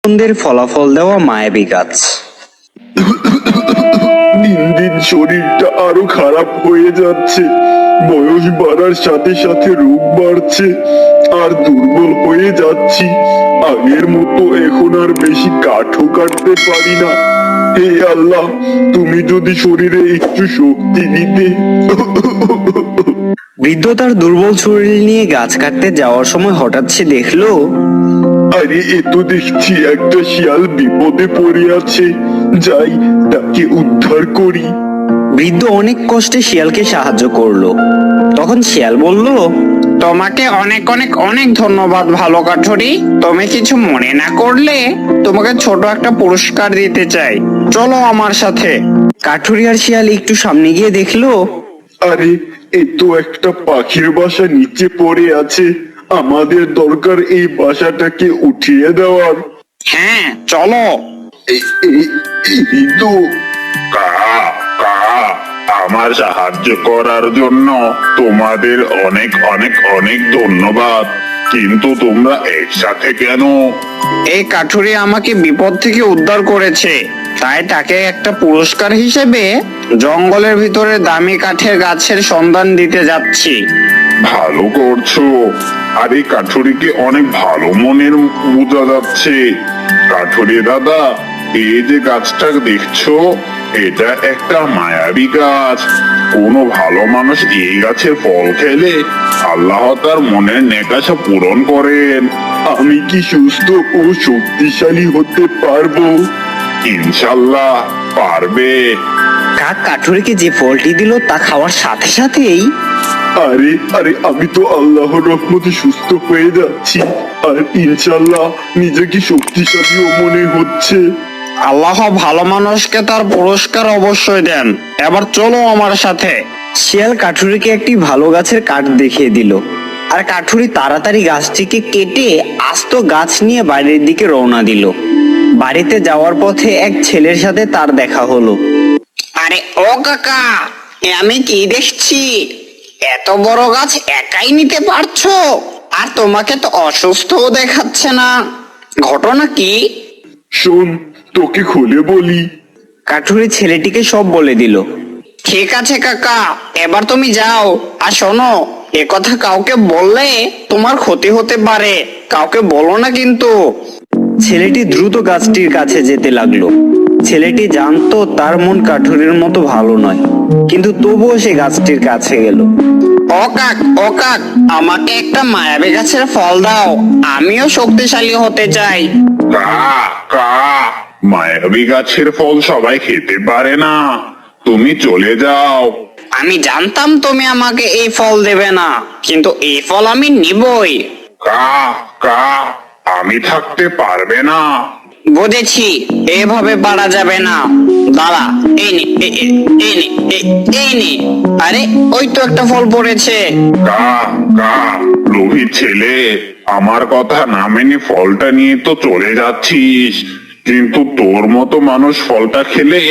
বন্ধের ফলাফল দেওয়া মায়াবী গাছ। দিন দিন শরীরটা আরো খারাপ হয়ে যাচ্ছে। বয়স বাড়ার সাথে সাথে রোগ বাড়ছে আর দুর্বল হয়ে যাচ্ছি। আগের মতো এখন আর বেশি কাঠও কাটতে পারি না। হে আল্লাহ, তুমি যদি শরীরে একটু শক্তি দিতে। বৃদ্ধ তার দুর্বল শরীর নিয়ে গাছ কাটতে যাওয়ার সময় হঠাৎ সে দেখলো আরে এ তো দেখছি একটা শিয়াল বিপদে পড়ে আছে। যাই তাকে উদ্ধার করি। বৃদ্ধ অনেক কষ্টে শিয়ালকে সাহায্য করলো। তখন শিয়াল বলল, তোমাকে অনেক অনেক অনেক ধন্যবাদ ভালো কাঠুরি। তুমি কিছু মনে না করলে তোমাকে ছোট একটা পুরস্কার দিতে চাই, চলো আমার সাথে। কাঠুরি আর শিয়াল একটু সামনে গিয়ে দেখলো আরে এ তো একটা পাখির বাসা নিচে পড়ে আছে। আমাদের দরকার এই বাসাটাকে উঠিয়ে দেওয়ার। হ্যাঁ চলো। এই তো আমার সাহায্য করার জন্য তোমাদের অনেক অনেক অনেক ধন্যবাদ, কিন্তু তোমরা একসাথে কেন? এই কাঠুরি আমাকে বিপদ থেকে উদ্ধার করেছে, তাই তাকে একটা পুরস্কার হিসেবে জঙ্গলের ভিতরে দামি কাঠের গাছের সন্ধান দিতে যাচ্ছি। ভালো করছো। আর এই কাঠুরিকে অনেক ভালো মনের বোঝা যাচ্ছে। কাঠুরি দাদা, এই যে গাছটা দেখছো, এটা একটা মায়াবী গাছ। কোনো ভালো মানুষ এই গাছের ফল খেলে আল্লাহ তার মনের নেকাশা পূরণ করেন। আমি কি সুস্থ ও শক্তিশালী হতে পারবো? ইনশাল্লাহ পারবে। কাক কাঠুরিকে যে ফলটি দিল তা খাওয়ার সাথে সাথেই আরে আরে আমি তো আল্লাহর রহমতে সুস্থ হয়ে যাচ্ছি আর ইনশাল্লাহ নিজেকে শক্তিশালীও মনে হচ্ছে। আল্লাহ ভালো মানুষকে তার পুরস্কার অবশ্যই দেন। এবার চলো আমার সাথে। শিয়াল কাঠুরিকে একটি ভালো গাছের কাঠ দেখিয়ে দিল, আর কাঠুরি তাড়াতাড়ি গাছটিকে কেটে আস্ত গাছ নিয়ে বাড়ির দিকে রওনা দিল। বাড়িতে যাওয়ার পথে এক ছেলের সাথে তার দেখা হলো। আরে ও কাকা, আমি কি দেখছি, এত বড় গাছ একাই নিতে পারছো? আর তোমাকে তো অসুস্থও দেখাচ্ছে না, ঘটনা কি? শোন, তোকে খুলে বলি। কাঠুরি ছেলেটিকে সব বলে দিল। ঠিক আছে কাকা, এবার তুমি যাও। আর শোনো, এ কথা কাউকে বললে তোমার ক্ষতি হতে পারে, কাউকে বলো না কিন্তু। ছেলেটি দ্রুত গাছটির কাছে যেতে লাগলো। ছেলেটি জানতো তার মন কাঠুরির মতো ভালো নয়, কিন্তু তবুও সে গাছটির কাছে গেল। ও কাক, আমাকে একটা মায়াবী গাছের ফল দাও, আমিও শক্তিশালী হতে চাই। কা কা মায়াবী গাছের ফল সবাই খেতে পারে না, তুমি চলে যাও। আমি জানতাম তুমি আমাকে এই ফল দেবে না, কিন্তু এই ফল আমি নিবই। কা কা আমি থাকতে পারবে না। বুঝেছি, এভাবে পারা যাবে না। দাঁড়া, এই নে, এই নে, এই নে। আরে ওই তো একটা ফল পড়েছে। কা কা লোভী ছেলে, আমার কথা না মেনে ফলটা নিয়ে তো চলে যাচ্ছিস, কিন্তু তোর মতো মানুষ ফলটা খেলে